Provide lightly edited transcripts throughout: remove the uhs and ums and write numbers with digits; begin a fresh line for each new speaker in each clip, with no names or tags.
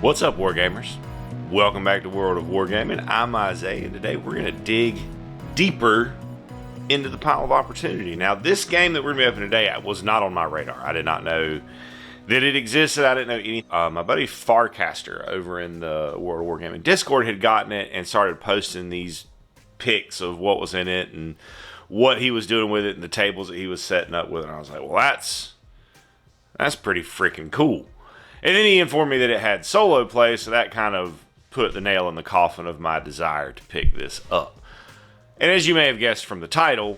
What's up, Wargamers? Welcome back to World of Wargaming. I'm Isaiah, and today we're going to dig deeper into the pile of opportunity. Now, this game that we're going to be opening today was not on my radar. I did not know that it existed. I didn't know anything. My buddy Farcaster over in the World of Wargaming Discord had gotten it and started posting these pics of what was in it and what he was doing with it and the tables that he was setting up with it. And I was like, well, that's pretty freaking cool. And then he informed me that it had solo play, so that kind of put the nail in the coffin of my desire to pick this up. And as you may have guessed from the title,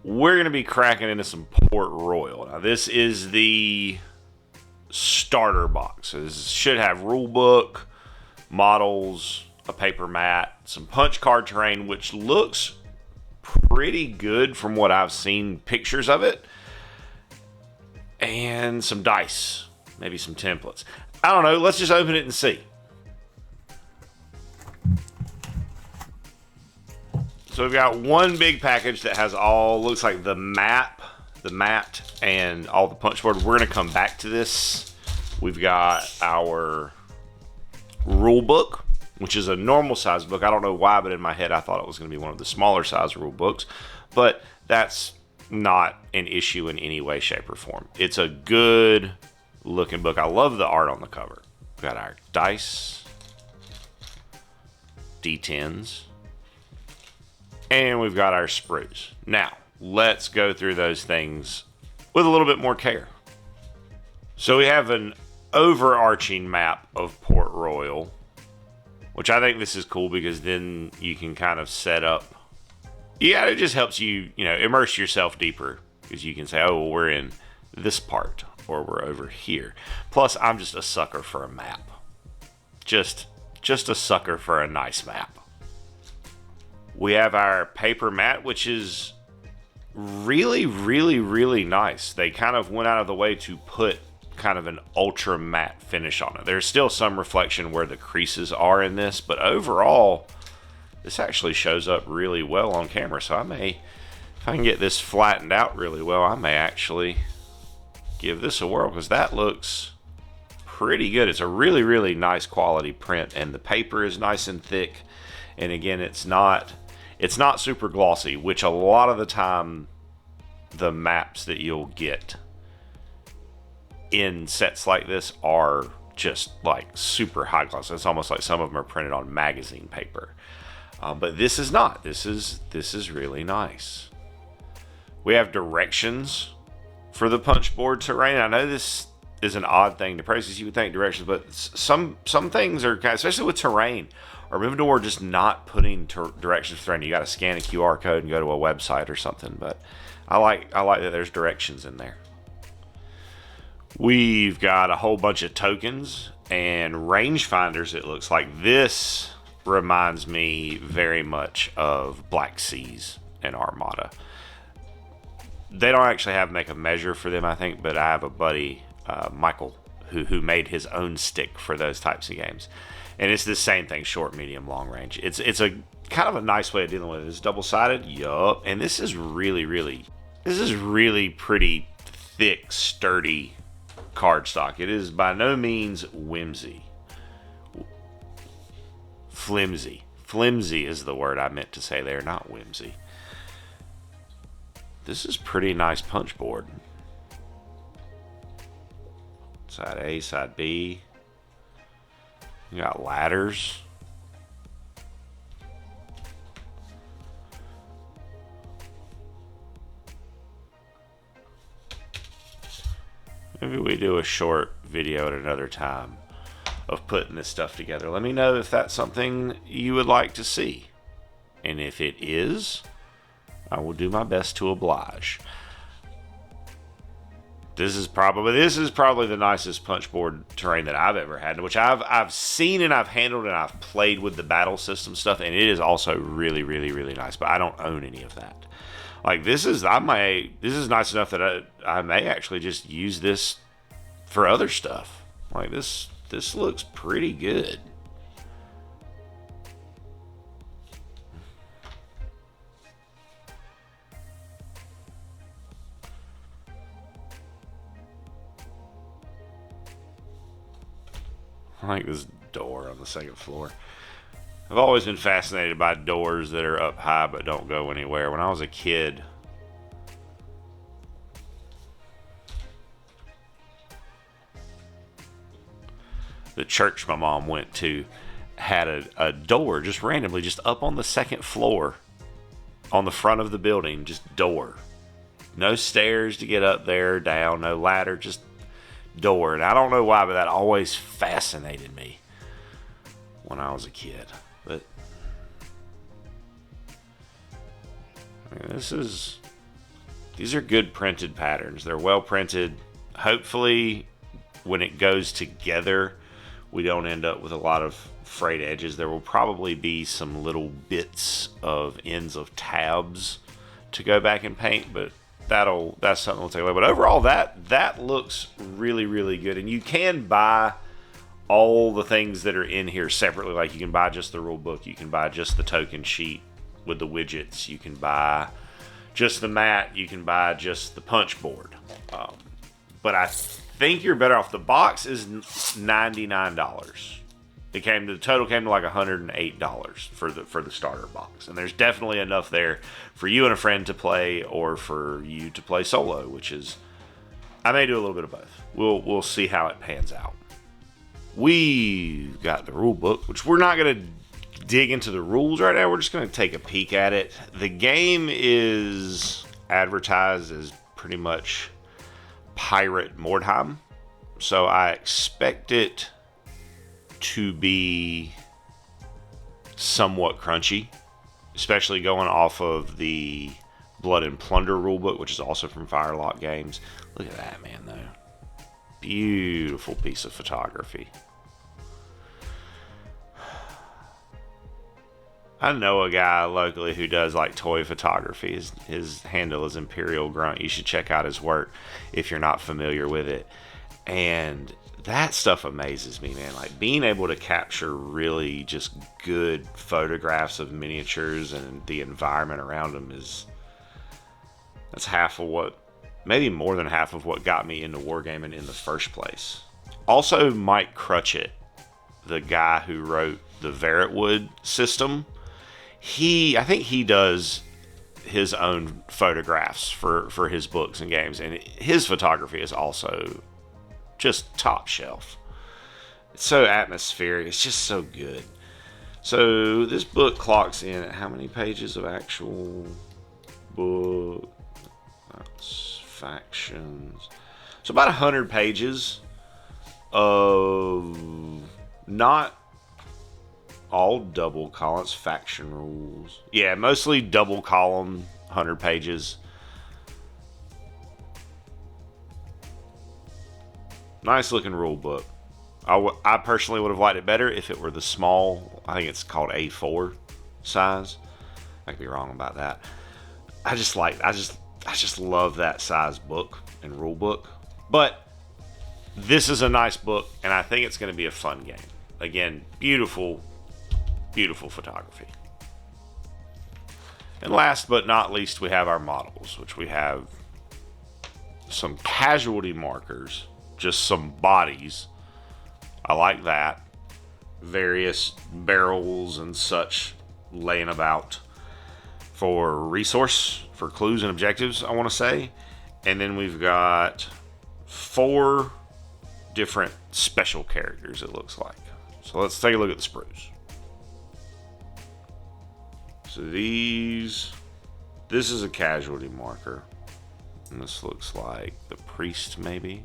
we're going to be cracking into some Port Royal. Now, this is the starter box. This should have rulebook, models, a paper mat, some punch card terrain, which looks pretty good from what I've seen pictures of it, and some dice. Maybe some templates. I don't know. Let's just open it and see. So we've got one big package that has all, looks like the map, the mat, and all the punch board. We're going to come back to this. We've got our rule book, which is a normal size book. I don't know why, but in my head I thought it was going to be one of the smaller size rule books. But that's not an issue in any way, shape, or form. It's a good looking book. I love the art on the cover. We've got our dice, D10s, and we've got our sprues. Now, let's go through those things with a little bit more care. So we have an overarching map of Port Royal, which I think this is cool because then you can kind of set up. Yeah, it just helps you, immerse yourself deeper because you can say, oh, well, we're in this part or we're over here. Plus, I'm just a sucker for a map. Just a sucker for a nice map. We have our paper mat, which is really, really, really nice. They kind of went out of the way to put kind of an ultra matte finish on it. There's still some reflection where the creases are in this, but overall, this actually shows up really well on camera. So if I can get this flattened out really well, I may actually give this a whirl because that looks pretty good. It's a really, really nice quality print, and the paper is nice and thick. And again, it's not super glossy, which a lot of the time the maps that you'll get in sets like this are just like super high gloss. It's almost like some of them are printed on magazine paper. But this is not. This is really nice. We have directions for the punch board terrain. I know this is an odd thing to praise because you would think directions, but some things are kind of, especially with terrain, are moving toward just not putting directions for terrain. You got to scan a QR code and go to a website or something. But I like that there's directions in there. We've got a whole bunch of tokens and rangefinders. It looks like this reminds me very much of Black Seas and Armada. They don't actually make a measure for them, I think, but I have a buddy, Michael, who made his own stick for those types of games. And it's the same thing, short, medium, long range. It's a kind of a nice way of dealing with it. It's double-sided, yup. And this is really pretty thick, sturdy cardstock. It is by no means whimsy. Flimsy. Flimsy is the word I meant to say there, not whimsy. This is pretty nice punch board. Side A, side B. You got ladders. Maybe we do a short video at another time of putting this stuff together. Let me know if that's something you would like to see. And if it is, I will do my best to oblige. This is probably the nicest punch board terrain that I've ever had, which I've seen and I've handled and I've played with the battle system stuff, and it is also really, really, really nice. But I don't own any of that. Like this is nice enough that I may actually just use this for other stuff. Like this looks pretty good. like this door on the second floor. I've always been fascinated by doors that are up high but don't go anywhere. When I was a kid, the church my mom went to had a door just randomly just up on the second floor on the front of the building. Just door. No stairs to get up there, down, no ladder, just door. And I don't know why, but that always fascinated me when I was a kid. But I mean, these are good printed patterns. They're well printed. Hopefully when it goes together, we don't end up with a lot of frayed edges. There will probably be some little bits of ends of tabs to go back and paint, but that's something we'll take away. But overall, that looks really, really good. And you can buy all the things that are in here separately. Like you can buy just the rule book, you can buy just the token sheet with the widgets, you can buy just the mat, you can buy just the punch board. But I think you're better off. The box is $99. The total came to like $108 for the starter box, and there's definitely enough there for you and a friend to play, or for you to play solo, which is, I may do a little bit of both. We'll see how it pans out. We've got the rule book, which we're not going to dig into the rules right now. We're just going to take a peek at it. The game is advertised as pretty much Pirate Mordheim, so I expect it to be somewhat crunchy, especially going off of the Blood and Plunder rulebook, which is also from Firelock Games. Look at that, man, though. Beautiful piece of photography. I know a guy locally who does like toy photography. His handle is Imperial Grunt. You should check out his work if you're not familiar with it. And that stuff amazes me, man. Like being able to capture really just good photographs of miniatures and the environment around them that's half of what, maybe more than half of what got me into wargaming in the first place. Also, Mike Crutchett, the guy who wrote the Verretwood system, I think he does his own photographs for his books and games, and his photography is also just top shelf. It's so atmospheric. It's just so good. So this book clocks in at how many pages of actual book? That's factions. So about 100 pages of not all double columns, faction rules. Yeah, mostly double column, 100 pages. Nice looking rule book. I personally would have liked it better if it were the small, I think it's called A4 size. I could be wrong about that. I just love that size book and rule book. But this is a nice book, and I think it's going to be a fun game. Again, beautiful, beautiful photography. And last but not least, we have our models, which we have some casualty markers, just some bodies. I like that. Various barrels and such laying about for resource, for clues and objectives, I want to say. And then we've got 4 different special characters, it looks like. So let's take a look at the sprues. So this is a casualty marker. And this looks like the priest, maybe.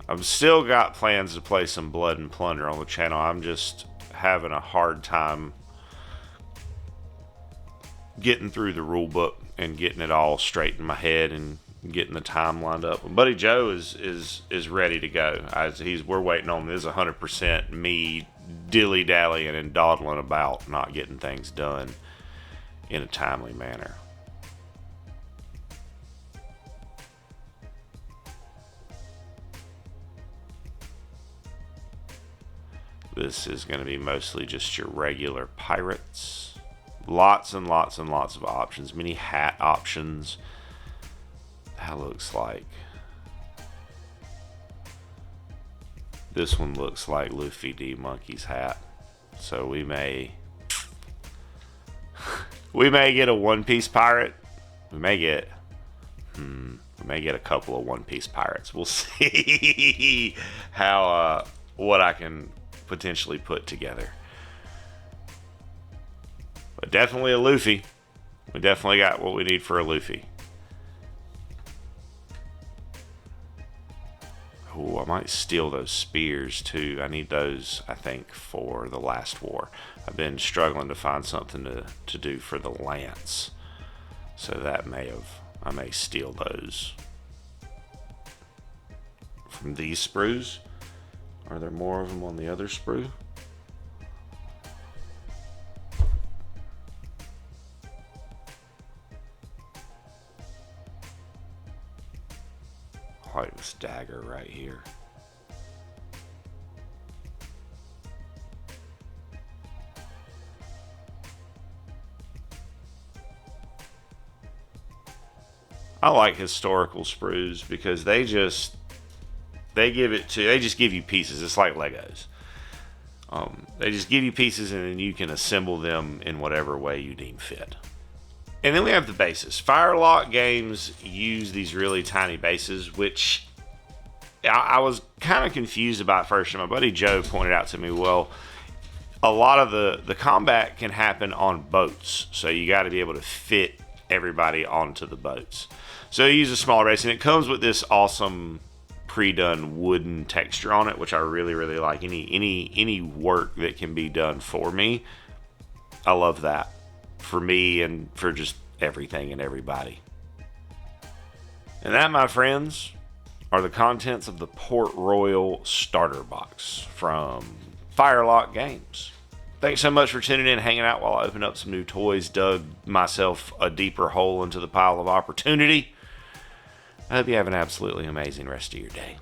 I've still got plans to play some Blood and Plunder on the channel. I'm just having a hard time getting through the rule book and getting it all straight in my head and getting the time lined up. Buddy Joe is ready to go. We're waiting on this 100% me dilly-dallying and dawdling about, not getting things done in a timely manner. This is going to be mostly just your regular pirates. Lots and lots and lots of options. Many hat options. That looks like... This one looks like Luffy D. Monkey's hat. So we may... we may get a One Piece pirate. We may get... we may get a couple of One Piece pirates. We'll see how... what I can potentially put together. But definitely a Luffy. We definitely got what we need for a Luffy. Oh, I might steal those spears too. I need those, I think, for the last war. I've been struggling to find something to do for the lance. So that I may steal those. From these sprues? Are there more of them on the other sprue? I like this dagger right here. I like historical sprues because they just give you pieces. It's like Legos. They just give you pieces and then you can assemble them in whatever way you deem fit. And then we have the bases. Firelock games use these really tiny bases, which I was kind of confused about first. And my buddy Joe pointed out to me, well, a lot of the combat can happen on boats. So you got to be able to fit everybody onto the boats. So you use a smaller base, and it comes with this awesome pre-done wooden texture on it, which I really, really like. Any work that can be done for me, I love that. For me and for just everything and everybody. And that, my friends, are the contents of the Port Royal starter box from Firelock Games. Thanks so much for tuning in and hanging out while I open up some new toys, dug myself a deeper hole into the pile of opportunity. I hope you have an absolutely amazing rest of your day.